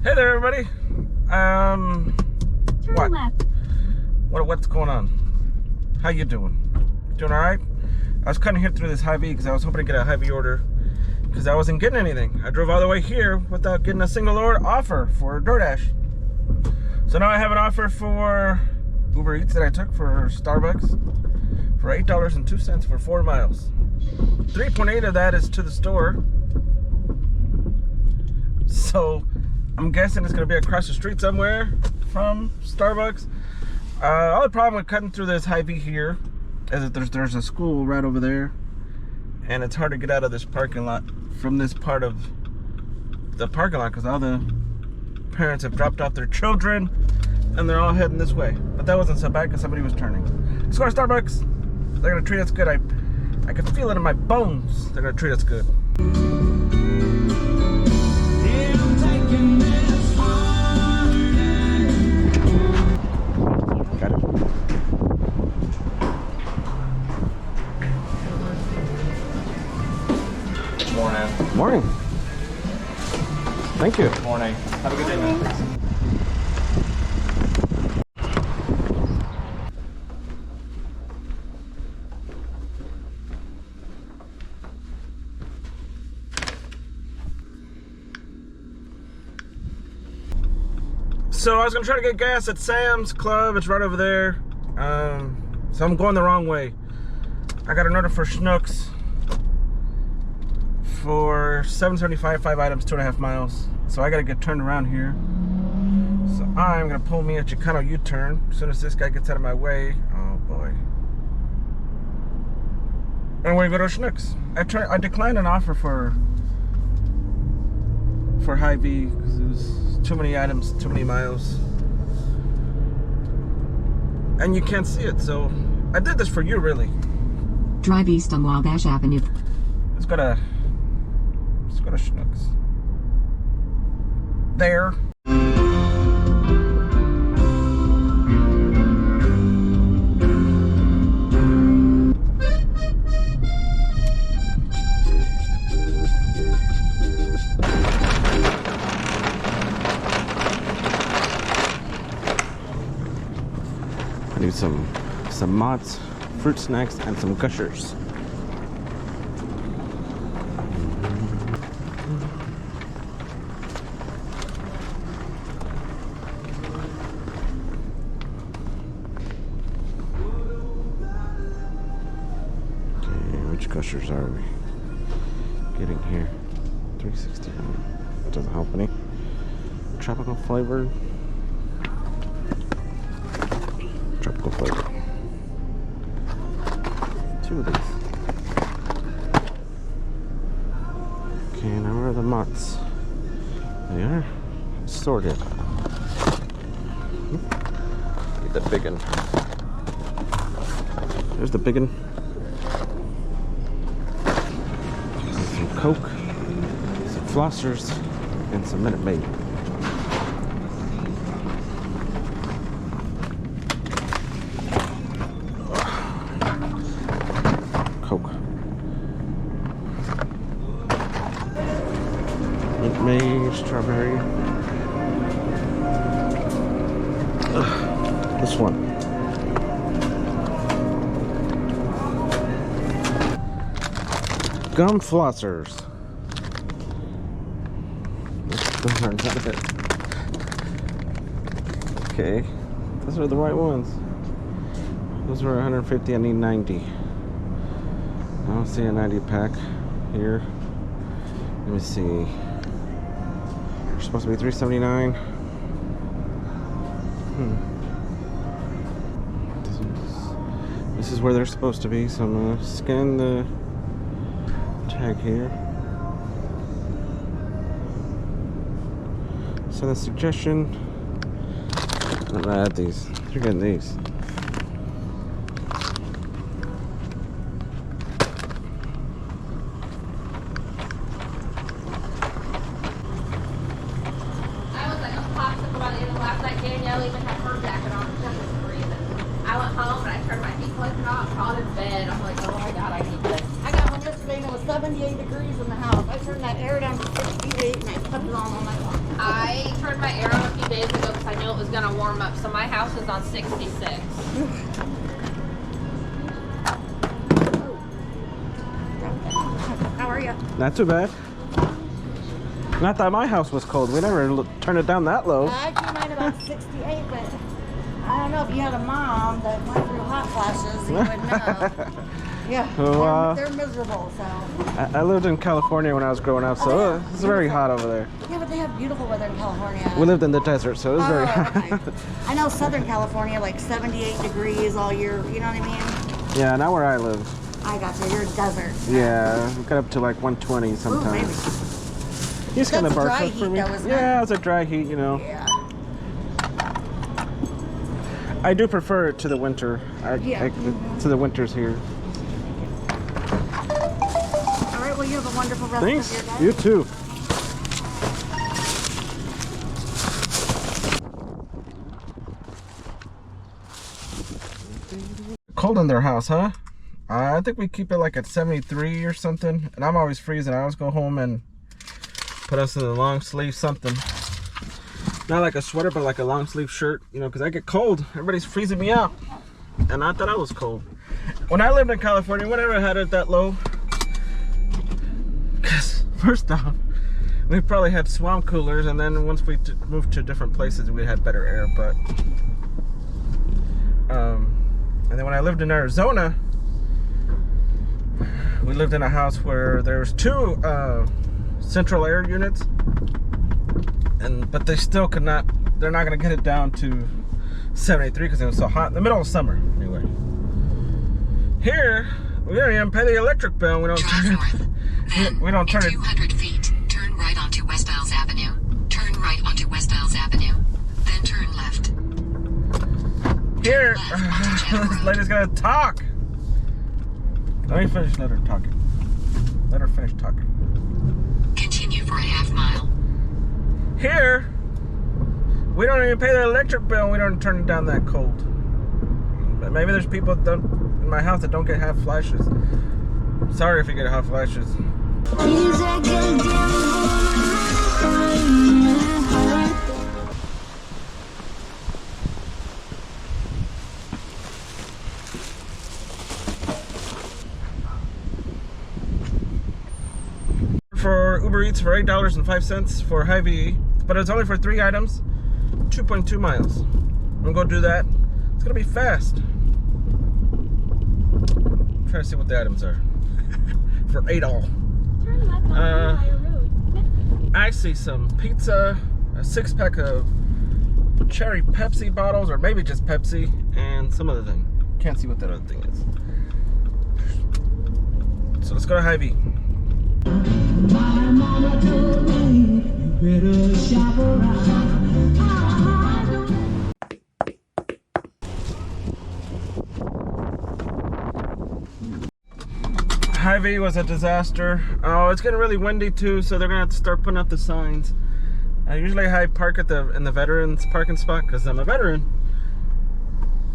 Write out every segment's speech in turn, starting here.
Hey there, everybody. Turn left. What's going on? How you doing? Doing all right? I was cutting here through this Hy-Vee because I was hoping to get a Hy-Vee order because I wasn't getting anything. I drove all the way here without getting a single order offer for DoorDash. So now I have an offer for Uber Eats that I took for Starbucks for $8.02 for 4 miles. 3.8 of that is to the store. So I'm guessing it's gonna be across the street somewhere from Starbucks. Only problem with cutting through this Hy-Vee here is that there's a school right over there, and it's hard to get out of this parking lot from this part of the parking lot because all the parents have dropped off their children and they're all heading this way. But that wasn't so bad because somebody was turning. Let's go to Starbucks. They're gonna treat us good. I can feel it in my bones. They're gonna treat us good. Got it. Morning. Morning. Thank you. Morning. Have a good day, man. So I was gonna try to get gas at Sam's Club. It's right over there. So I'm going the wrong way. I got an order for Schnucks for $7.75, 5 items, 2.5 miles. So I gotta get turned around here. So I'm gonna pull me a Chicano U-turn as soon as this guy gets out of my way. Oh boy. And we're gonna go to Schnucks. I declined an offer for Hy-Vee because it was too many items, too many miles, and you can't see it. So I did this for you, really. Drive east on Wabash Avenue. Let's go to Schnucks. There. I need some Mott's fruit snacks and some Gushers. Okay, which Gushers are we getting here? 369. That doesn't help any. Tropical flavored. Tropical flavor. 2 of these. Okay, now where are the Mott's? They are sorted. Get that big one. There's the big one. Some Coke, some Flossers, and some Minute Maid. Coke. Minute Maid, strawberry. This one. Gum Flossers. Those are not it. Okay, those are the right ones. Those were 150. I need 90. I don't see a 90 pack here. Let me see. They're supposed to be $3.79. This is where they're supposed to be. So I'm gonna scan the tag here. Send a suggestion. I'm gonna add these. You're getting these. Danielle even had her jacket on for some reason. I went home and I turned my heat closet on, crawled in bed. I'm like, oh my god, I need this. I got one yesterday and it was 78 degrees in the house. I turned that air down to 68 and I kept it on all night long. I turned my air on a few days ago because I knew it was going to warm up. So my house is on 66. How are you? Not too bad. Not that my house was cold. We never turned it down that low. I came in about 68, but I don't know if you had a mom that went through hot flashes, you would know. Yeah, Well, they're miserable, so. I lived in California when I was growing up, so it's very hot over there. Yeah, but they have beautiful weather in California. We lived in the desert, so it was very hot. Okay. I know Southern California, like 78 degrees all year, you know what I mean? Yeah, not where I live. I got you, you're desert. Yeah, we got up to like 120 Ooh, sometimes. maybe. He's kind of That's a dry bark for heat, me. though, isn't it? Yeah, it's a dry heat, you know. Yeah. I do prefer it to the winter. To the winters here. All right, well, you have a wonderful rest Thanks. of your day. You too. Cold in their house, huh? I think we keep it like at 73 or something. And I'm always freezing. I always go home and put us in a long sleeve something. Not like a sweater, but like a long sleeve shirt, you know, because I get cold. Everybody's freezing me out. And I thought I was cold. When I lived in California, we never had it that low. Because first off, we probably had swamp coolers, and then once we moved to different places, we had better air. But and then when I lived in Arizona, we lived in a house where there was 2 central air units, but they still could not. They're not going to get it down to 73 because it was so hot in the middle of summer. Anyway, here we don't even pay the electric bill. We don't turn it. We don't turn it. 200 feet, turn right onto West Isles Avenue. Turn right onto West Isles Avenue. Then turn left. Here, this lady's gonna talk. Let me finish. Let her talking. Let her finish talking. Continue for a half mile. Here, we don't even pay the electric bill. And we don't turn it down that cold. But maybe there's people that in my house that don't get hot flashes. Sorry if you get hot flashes. For Uber Eats for $8.05 for Hy-Vee, but it's only for 3 items, 2.2 miles. I'm gonna go do that. It's gonna be fast. I'm trying to see what the items are for $8 all. Turn left on Higher Road. I see some pizza, a 6-pack of cherry Pepsi bottles, or maybe just Pepsi, and some other thing. Can't see what that other thing is. So let's go to Hy-Vee. My mama told me you better shop around. Hy-Vee was a disaster. Oh, it's getting really windy too, so they're gonna have to start putting up the signs. Usually I park in the veterans parking spot because I'm a veteran.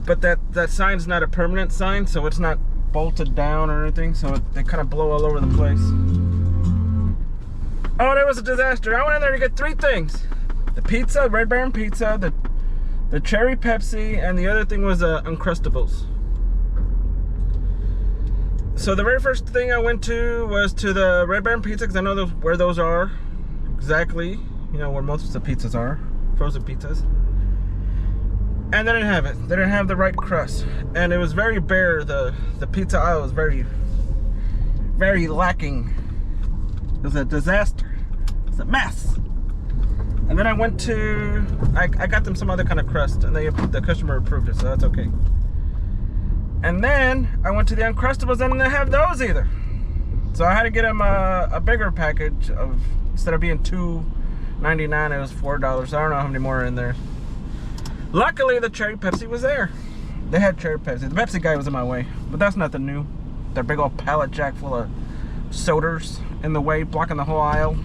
But that sign's not a permanent sign, so it's not bolted down or anything, so they kind of blow all over the place. Oh, that was a disaster. I went in there to get 3 things. The pizza, Red Baron pizza, the cherry Pepsi, and the other thing was Uncrustables. So the very first thing I went to was to the Red Baron pizza because I know where those are exactly. You know, where most of the pizzas are, frozen pizzas. And they didn't have it. They didn't have the right crust. And it was very bare. The pizza aisle was very, very lacking. It was a disaster. It's a mess. And then I went to, I got them some other kind of crust, and the customer approved it, so that's okay. And then I went to the Uncrustables, and they didn't have those either. So I had to get them a bigger package of, instead of being $2.99, it was $4. I don't know how many more are in there. Luckily, the cherry Pepsi was there. They had cherry Pepsi. The Pepsi guy was in my way, but that's nothing new. Their big old pallet jack full of sodas in the way, blocking the whole aisle.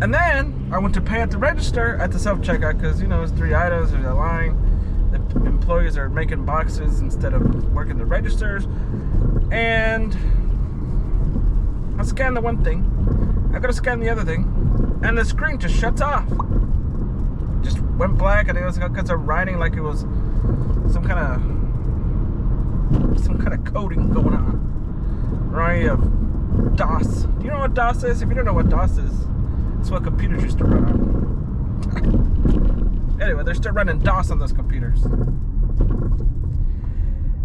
And then I went to pay at the register at the self-checkout because, you know, it's 3 items, there's a line. The employees are making boxes instead of working the registers. And I scanned the one thing. I gotta scan the other thing. and the screen just shuts off. Just went black, and it was because I'm writing like it was some kind of coding going on. Right? Of DOS. Do you know what DOS is? If you don't know what DOS is, it's what computers used to run on. Anyway, they're still running DOS on those computers.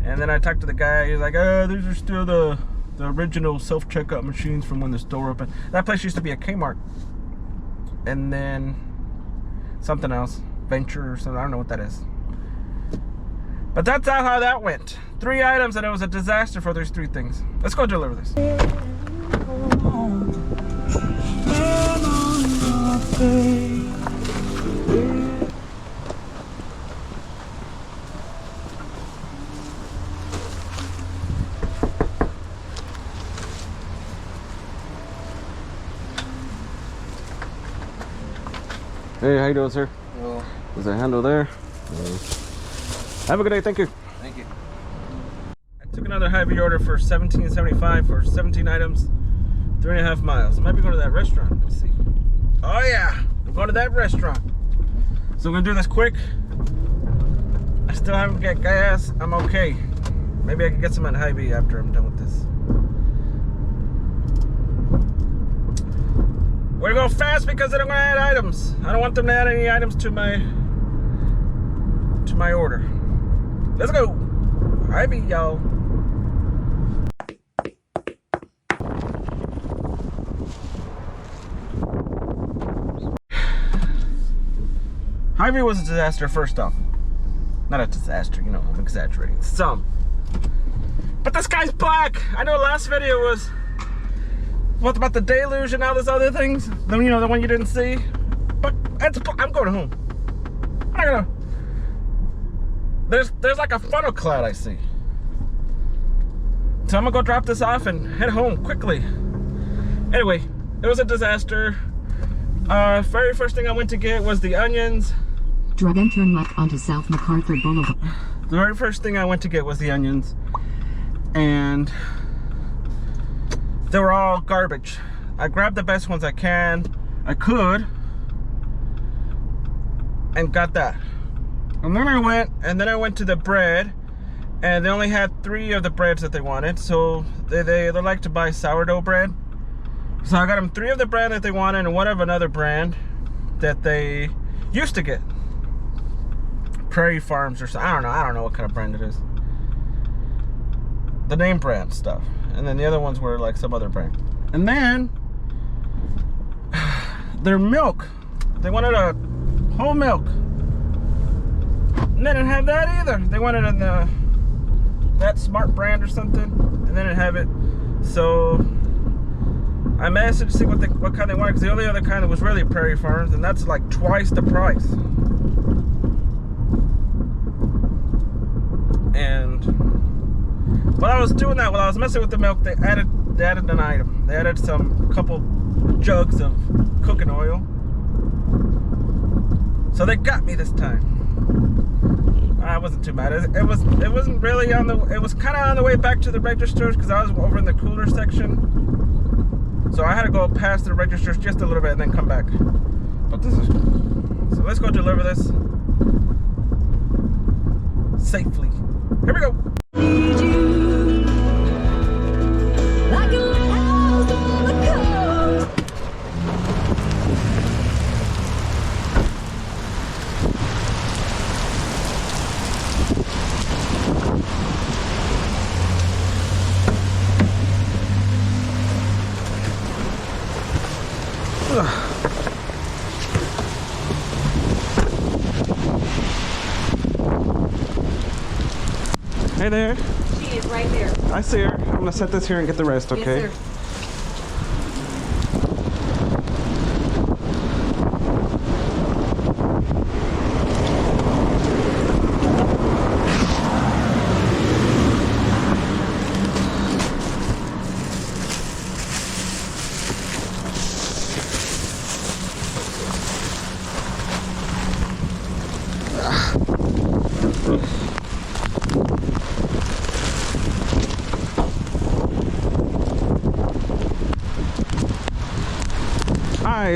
And then I talked to the guy. He's like, "Oh, these are still the original self-checkout machines from when the store opened." That place used to be a Kmart. And then something else, Venture or something. I don't know what that is. But that's how that went. 3 items, and it was a disaster for those 3 things. Let's go deliver this. Hey, how you doing, sir? Well, There's a handle there. Have a good day, thank you. thank you. I took another Hy-Vee order for $17.75 for 17 items, 3.5 miles. I might be going to that restaurant. Let's see. Oh yeah, I'm going to that restaurant. So we're gonna do this quick. I still haven't got gas. I'm okay. Maybe I can get some at Hy-Vee after I'm done with this. We're gonna go fast because I'm gonna add items. I don't want them to add any items to my order. Let's go. Hy-Vee, y'all. Hy-Vee was a disaster first off. Not a disaster, you know, I'm exaggerating some. But this guy's black. I know last video was what about the deluge and all those other things? The, you know, the one you didn't see. But I'm going home. I'm not gonna. There's like a funnel cloud I see. So I'm gonna go drop this off and head home quickly. Anyway, it was a disaster. Very first thing I went to get was the onions. Then turn left onto South MacArthur Boulevard. The very first thing I went to get was the onions. And they were all garbage. I grabbed the best ones I could, and got that. And then I went to the bread, and they only had 3 of the breads that they wanted. So they like to buy sourdough bread. So I got them 3 of the brand that they wanted and 1 of another brand that they used to get. Prairie Farms or something. I don't know what kind of brand it is. The name brand stuff. And then the other ones were like some other brand. And then their milk. They wanted a whole milk. And they didn't have that either. They wanted in that Smart brand or something. And they didn't have it. So I messaged to see what kind they wanted, because the only other kind that was really Prairie Farms, and that's like twice the price. And while I was doing that, while I was messing with the milk, they added an item. They added couple jugs of cooking oil. So they got me this time. I wasn't too mad. It wasn't really on the. It was kind of on the way back to the registers because I was over in the cooler section. So I had to go past the registers just a little bit and then come back. But this is. So let's go deliver this safely. Here we go. Like a lighthouse on the coast. Hey there. She is right there. I see her. I'm gonna set this here and get the rest, okay? Yes, sir.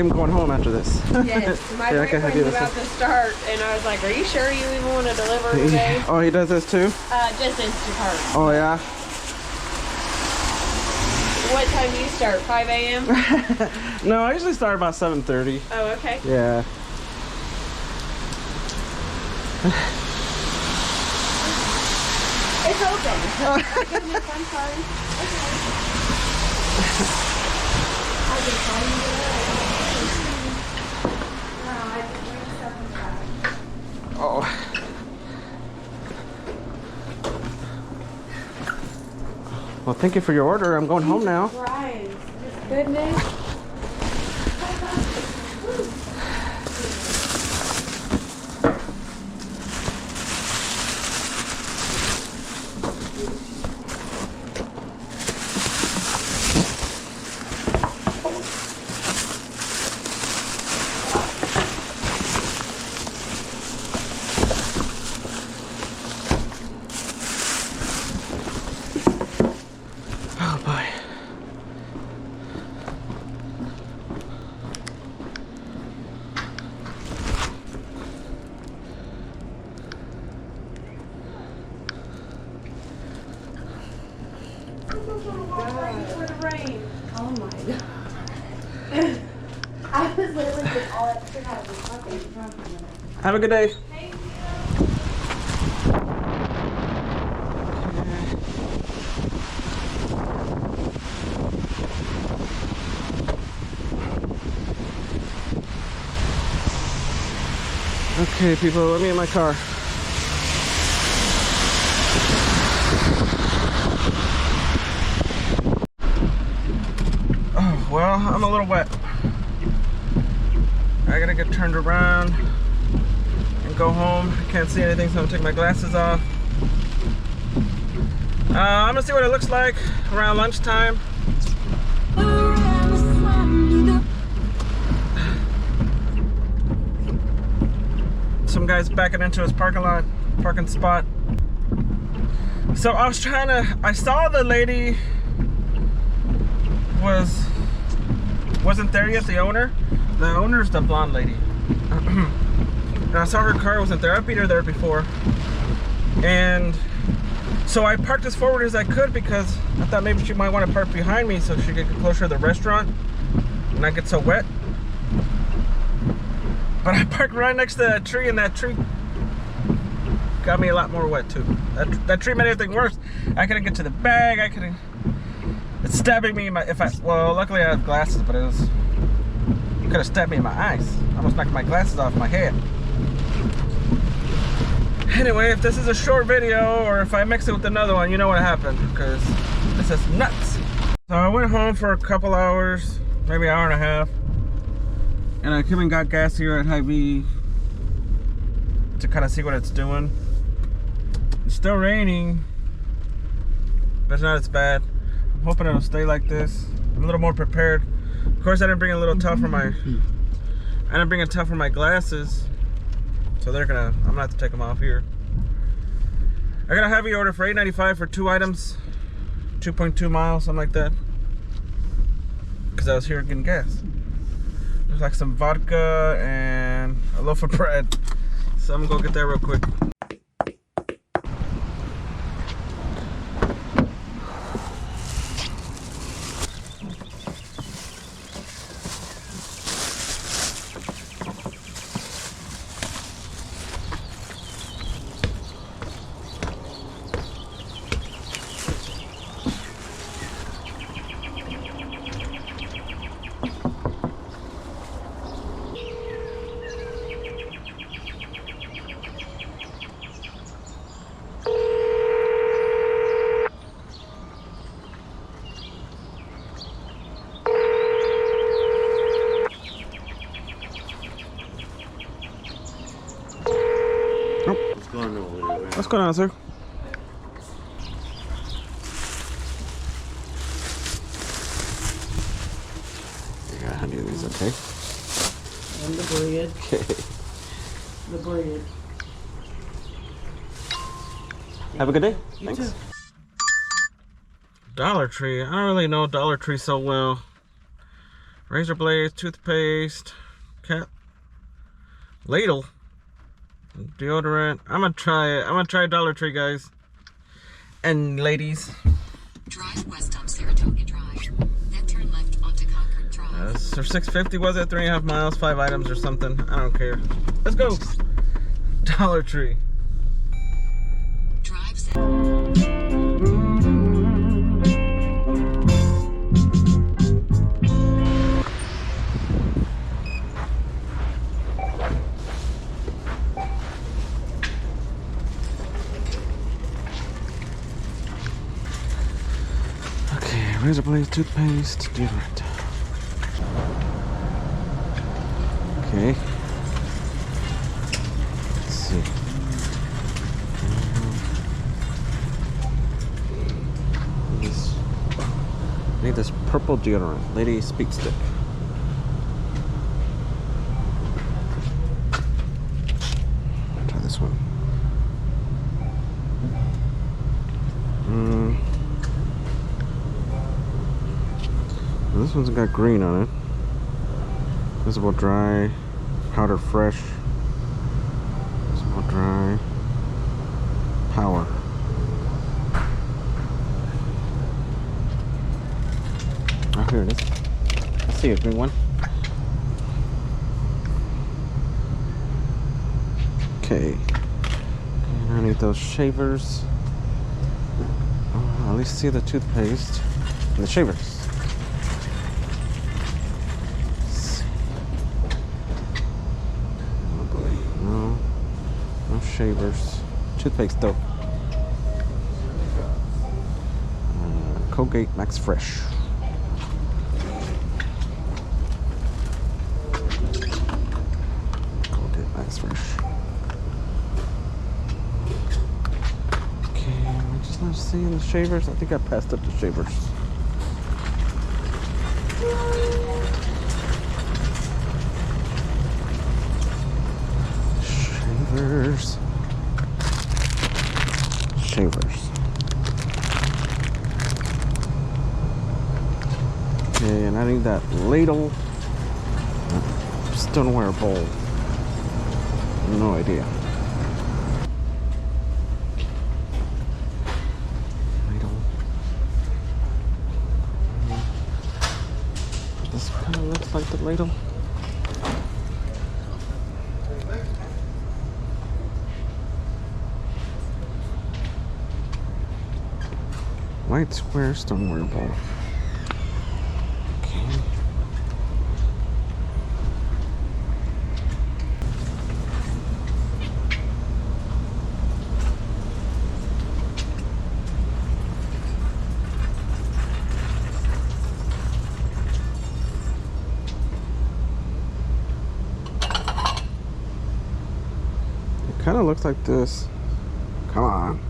am going home after this. Yes, my Yeah, I can have you boyfriend's this about to start, and I was like, "Are you sure you even want to deliver today?" Oh, he does this too? Just Instacart. Oh, yeah? What time do you start? 5 a.m. No, I usually start about 7:30. Oh, okay. Yeah. It's open. Oh goodness, I'm sorry. I can call you today. No, I just bring stuff inside. Oh. Well, thank you for your order. I'm going home now. Right. Goodness. Oh boy. Oh my god. I was literally just all that shit out of the fucking trunk a minute. Have a good day. Okay, people, let me in my car. Oh, well, I'm a little wet. I gotta get turned around and go home. I can't see anything, so I'm gonna take my glasses off. I'm gonna see what it looks like around lunchtime. Some guy's backing into his parking spot. So I was trying to, I saw the lady wasn't there yet, the owner. The owner's the blonde lady. And I saw her car wasn't there. I beat her there before. And so I parked as forward as I could because I thought maybe she might want to park behind me so she could get closer to the restaurant and not get so wet. But I parked right next to that tree, and that tree got me a lot more wet too. That tree made everything worse. I couldn't get to the bag. It's stabbing me in my, well, luckily I have glasses, but it could have stabbed me in my eyes. I almost knocked my glasses off my head. Anyway, if this is a short video, or if I mix it with another one, you know what happened, because this is nuts. So I went home for a couple hours, maybe an hour and a half. And I came and got gas here at Hy-Vee to kind of see what it's doing. It's still raining, but it's not as bad. I'm hoping it'll stay like this. I'm a little more prepared. Of course, I didn't bring a little towel for my glasses, so I'm gonna have to take them off here. I got a Hy-Vee order for $8.95 for 2 items, 2.2 miles, something like that. Because I was here getting gas. There's like some vodka and a loaf of bread. So I'm gonna go get that real quick. What's going on, sir? Yeah, how do these, okay? And the bread. Okay. The bread. Have a good day. Thanks. Dollar Tree. I don't really know Dollar Tree so well. razor blades, toothpaste, cat ladle, deodorant. I'm gonna try it. I'm gonna try Dollar Tree, guys and ladies. Drive west on Saratoga Drive. Then turn left onto Concord Drive. So $6.50 was it? 3.5 miles, 5 items or something. I don't care. Let's go. Dollar Tree. Drive south. Okay, razor blades, toothpaste, deodorant. Okay. Let's see. I need this purple deodorant. Lady Speak Stick. Try this one. This one's got green on it. Visible dry, powder fresh. Visible dry, power. Oh, here it is. I see a green one. Okay. And I need those shavers. Oh, at least see the toothpaste and the shavers. Shavers, toothpaste though. Colgate Max Fresh. Colgate Max Fresh. Okay, I'm just not seeing the shavers. I think I passed up the shavers. Shavers. Shavers. Okay, and I need that ladle. Stoneware bowl. No idea. Ladle. This kind of looks like the ladle. White square stoneware bowl. Okay. It kind of looks like this. Come on.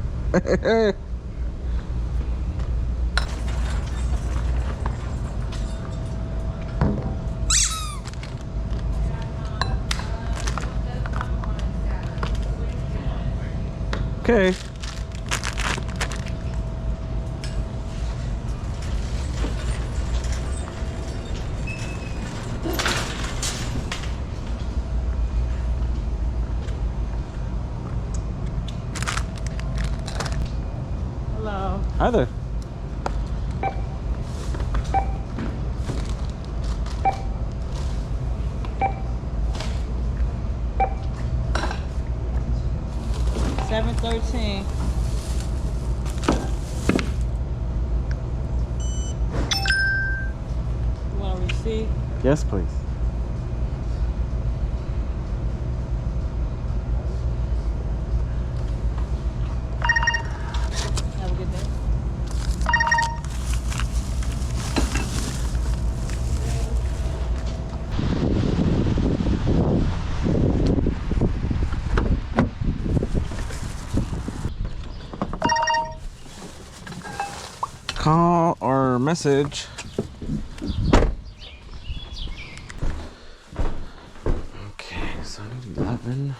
Okay. Hello. Hi there. $7.13. You want a receipt? Yes, please. Have a good day. Call or message. Okay, so I need 11.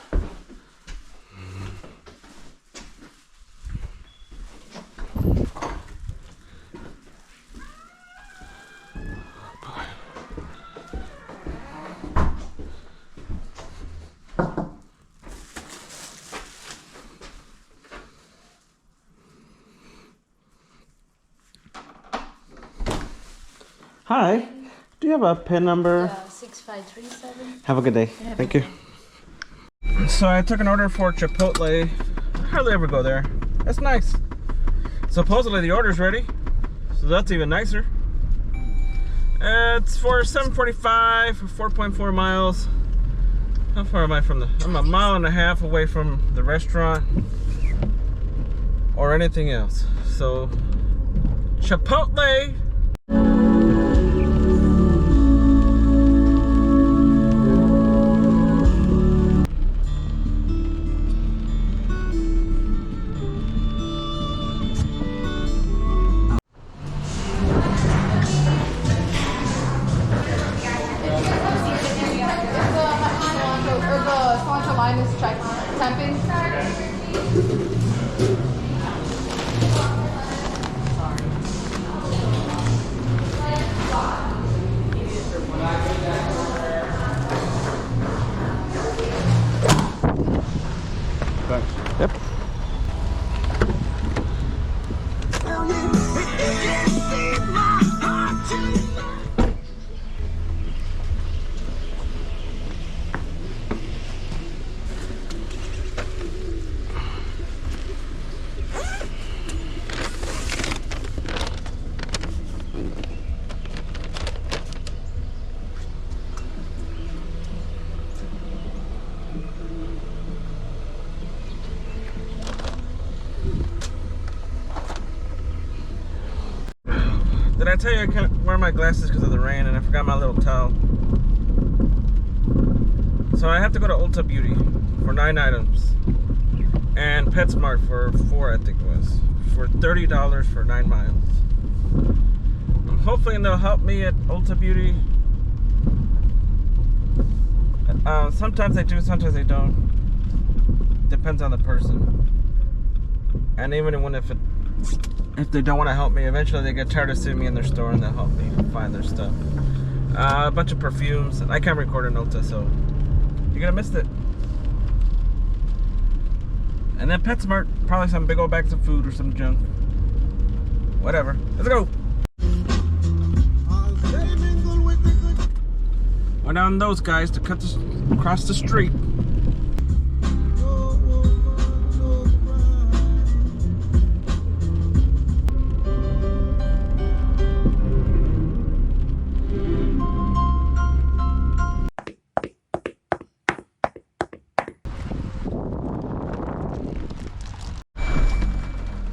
Hi. Do you have a PIN number? 6537. Have a good day. Thank you. So I took an order for Chipotle. I hardly ever go there. That's nice. Supposedly the order's ready, so that's even nicer. It's for $7.45 for 4.4 miles. How far am I from the? I'm a mile and a half away from the restaurant or anything else. So Chipotle. Yep. Did I tell you I can't wear my glasses because of the rain and I forgot my little towel? So I have to go to Ulta Beauty for 9 items and PetSmart for 4, I think it was, for $30 for 9 miles. I'm hoping they'll help me at Ulta Beauty. Sometimes they do, sometimes they don't. Depends on the person. And even when if they don't want to help me, eventually they get tired of seeing me in their store and they'll help me find their stuff. A bunch of perfumes. I can't record in Ulta, so you're gonna miss it. And then PetSmart, probably some big old bags of food or some junk. Whatever. Let's go. Went on those guys to cut across the street.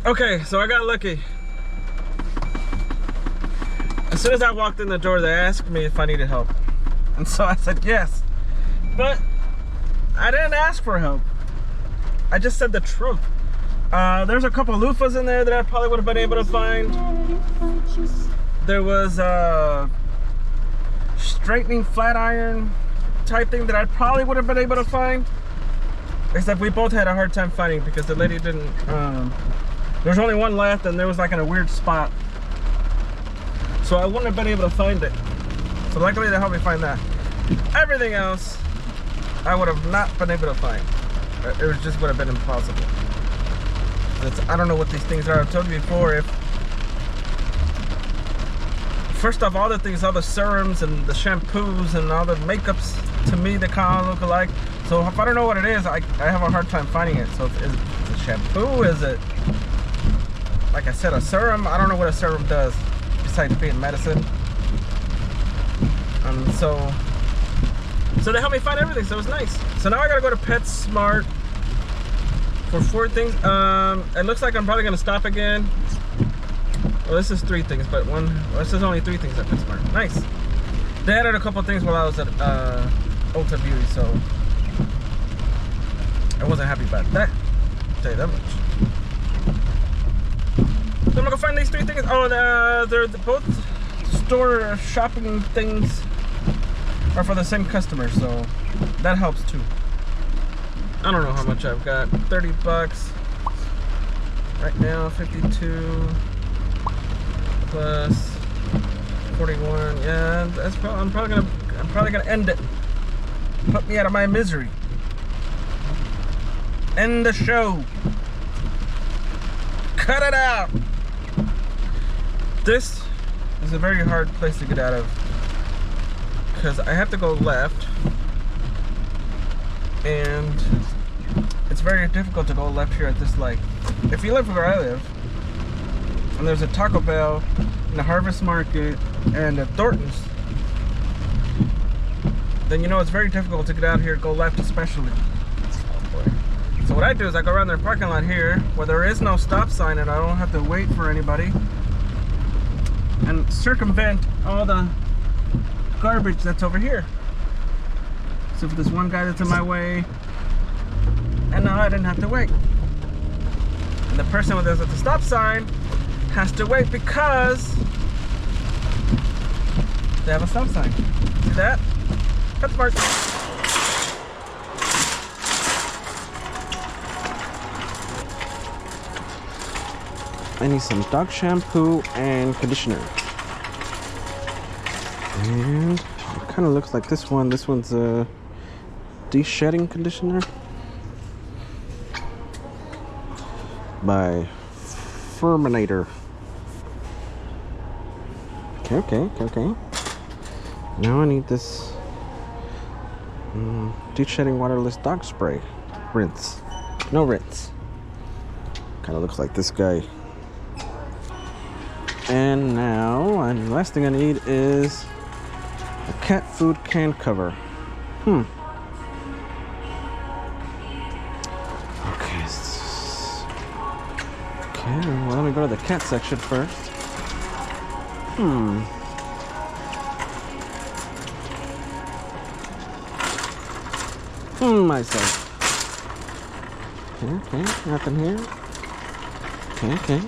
Okay, so I got lucky. As soon as I walked in the door, they asked me if I needed help. And so I said yes. But I didn't ask for help. I just said the truth. There's a couple of loofahs in there that I probably would have been able to find. There was a straightening flat iron type thing that I probably would have been able to find. Except we both had a hard time finding because the lady didn't, there was only one left and there was like in a weird spot. So I wouldn't have been able to find it. So luckily they helped me find that. Everything else, I would have not been able to find. It was just would have been impossible. I don't know what these things are. I've told you before, first off, all the things, all the serums and the shampoos and all the makeups, to me, they kind of look alike. So if I don't know what it is, I have a hard time finding it. So is it a shampoo? Is it, like I said, a serum? I don't know what a serum does besides being medicine. So they helped me find everything, so it was nice. So now I gotta go to PetSmart for 4 things. It looks like I'm probably gonna stop again. Well, this is 3 things, but this is only 3 things at PetSmart. Nice. They added a couple things while I was at Ulta Beauty, so I wasn't happy about that. I'll tell you that much. So I'm gonna go find these 3 things. Oh, they're both store shopping things are for the same customer, so that helps too. I don't know how much I've got. 30 bucks right now. 52 plus 41. Yeah, that's probably I'm probably gonna end it. Put me out of my misery. End the show. Cut it out. This is a very hard place to get out of because I have to go left, and it's very difficult to go left here at this light. If you live where I live, and there's a Taco Bell, and a Harvest Market, and a Thornton's, then you know it's very difficult to get out here, go left especially. So what I do is I go around their parking lot here where there is no stop sign and I don't have to wait for anybody, and circumvent all the garbage that's over here. So if there's one guy that's in my way, and now I didn't have to wait. And the person with us at the stop sign has to wait because they have a stop sign. See that? Cut the mark. I need some dog shampoo and conditioner. And it kind of looks like this one. This one's a de-shedding conditioner by Furminator. Okay. Now I need this de-shedding waterless dog spray. Rinse. No rinse. Kind of looks like this guy. And now, the last thing I need is a cat food can cover. Okay. Okay, well, let me go to the cat section first. Myself. Okay, nothing here. Okay.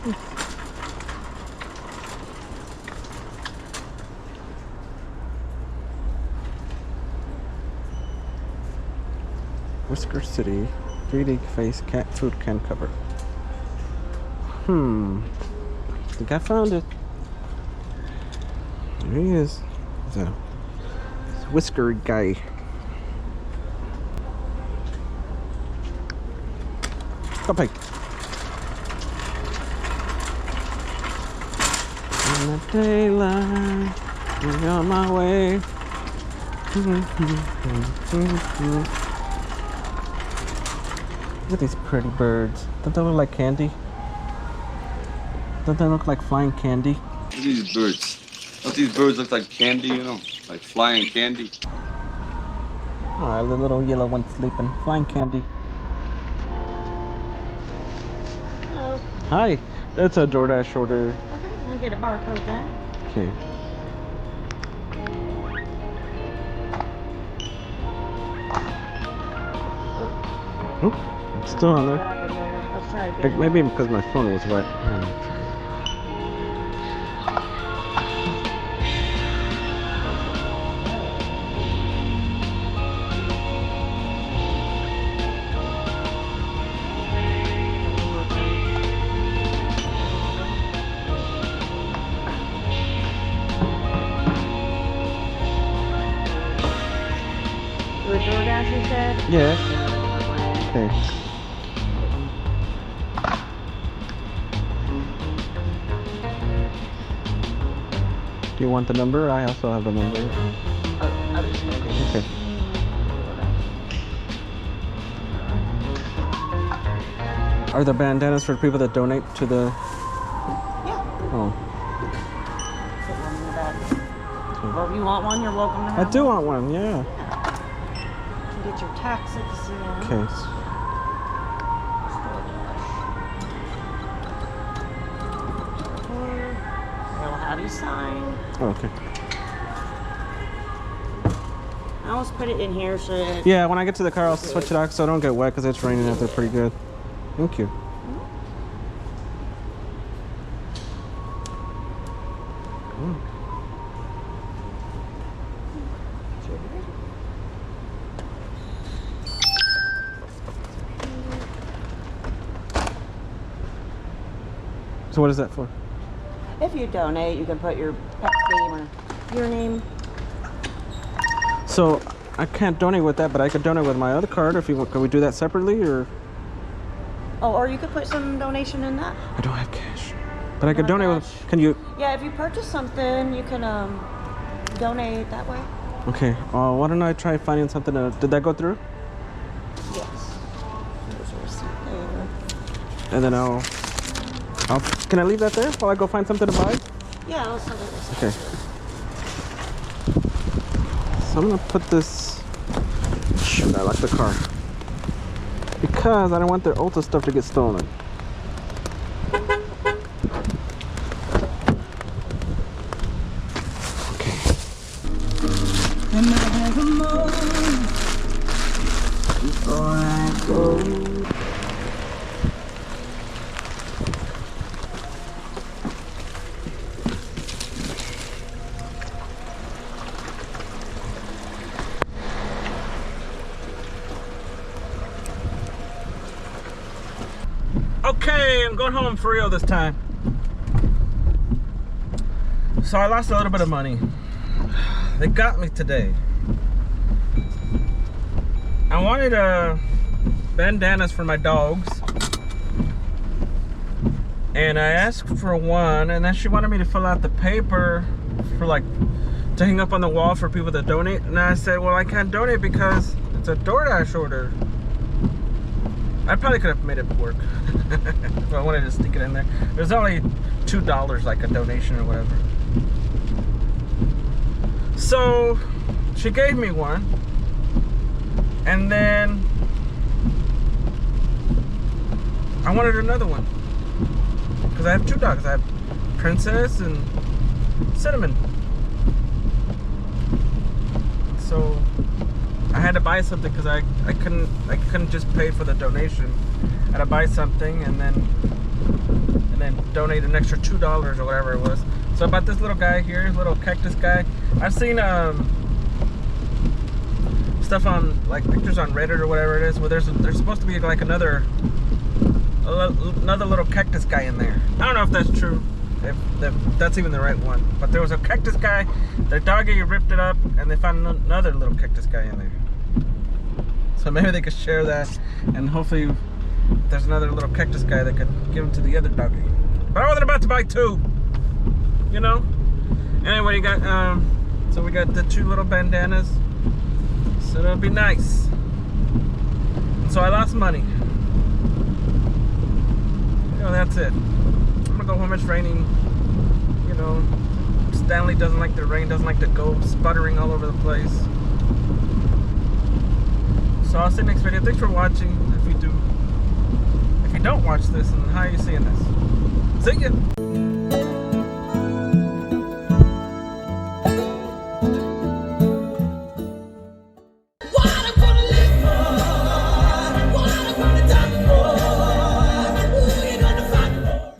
Whisker City 3D face cat food can cover. I think I found it. There he is. It's a whiskery guy. Go pig. In the daylight, I'm on my way. Look at these pretty birds. Don't they look like candy? Don't they look like flying candy? Look at these birds. Don't these birds look like candy, you know? Like flying candy. Oh, the little yellow one sleeping. Flying candy. Hello. Hi. That's a DoorDash order. Okay, let me get a barcode then. Okay. Oop, it's still on there. Let's try again. Maybe because my phone was wet. Do a DoorDash, you said? Yeah. Okay. Do you want the number? I also have the number. Okay. Are there bandanas for people that donate to the... Yeah. Oh. Put one in the bag. Well, if you want one, you're welcome to I have do one. want one, yeah. You can get your taxes in. Okay. They'll have you sign. Oh, okay. I always put it in here so that Yeah, when I get to the car, I'll switch it out so I don't get wet because it's raining out there pretty good. Thank you. So what is that for? if you donate, you can put your pet's name or your name. So I can't donate with that, but I could donate with my other card if you want. Can we do that separately or? Oh, or you could put some donation in that. I don't have cash. But I could don't donate have with, can you? Yeah, if you purchase something, you can donate that way. Okay, why don't I try finding something did that go through? Yes. There's a receipt there. And then I'll, can I leave that there while I go find something to buy? Yeah, I'll send it. Okay. So I'm gonna put this, shoot, I locked the car. Because I don't want their Ulta stuff to get stolen. Okay. And I have a moment before I go. Okay, I'm going home for real this time. So I lost a little bit of money. They got me today. I wanted bandanas for my dogs. And I asked for one, and then she wanted me to fill out the paper for like to hang up on the wall for people to donate. And I said, well, I can't donate because it's a DoorDash order. I probably could have made it work if I wanted to stick it in there. It was only $2, like a donation or whatever. So she gave me one, and then I wanted another one because I have two dogs. I have Princess and Cinnamon. So I had to buy something because I couldn't just pay for the donation. I had to buy something and then donate an extra $2 or whatever it was. So I bought this little guy here, little cactus guy. I've seen stuff on like pictures on Reddit or whatever it is where there's supposed to be like another little cactus guy in there. I don't know if that's true, if that's even the right one. But there was a cactus guy. Their doggy ripped it up, and they found another little cactus guy in there. So maybe they could share that, and hopefully there's another little cactus guy that could give him to the other doggy. But I wasn't about to buy two, you know. Anyway, you got so we got the two little bandanas. So that'll be nice. So I lost money. You know, that's it. I'm gonna go home. It's raining. You know, Stanley doesn't like the rain. Doesn't like to go sputtering all over the place. So I'll see you next video. Thanks for watching. If you don't watch this, and how are you seeing this? See ya.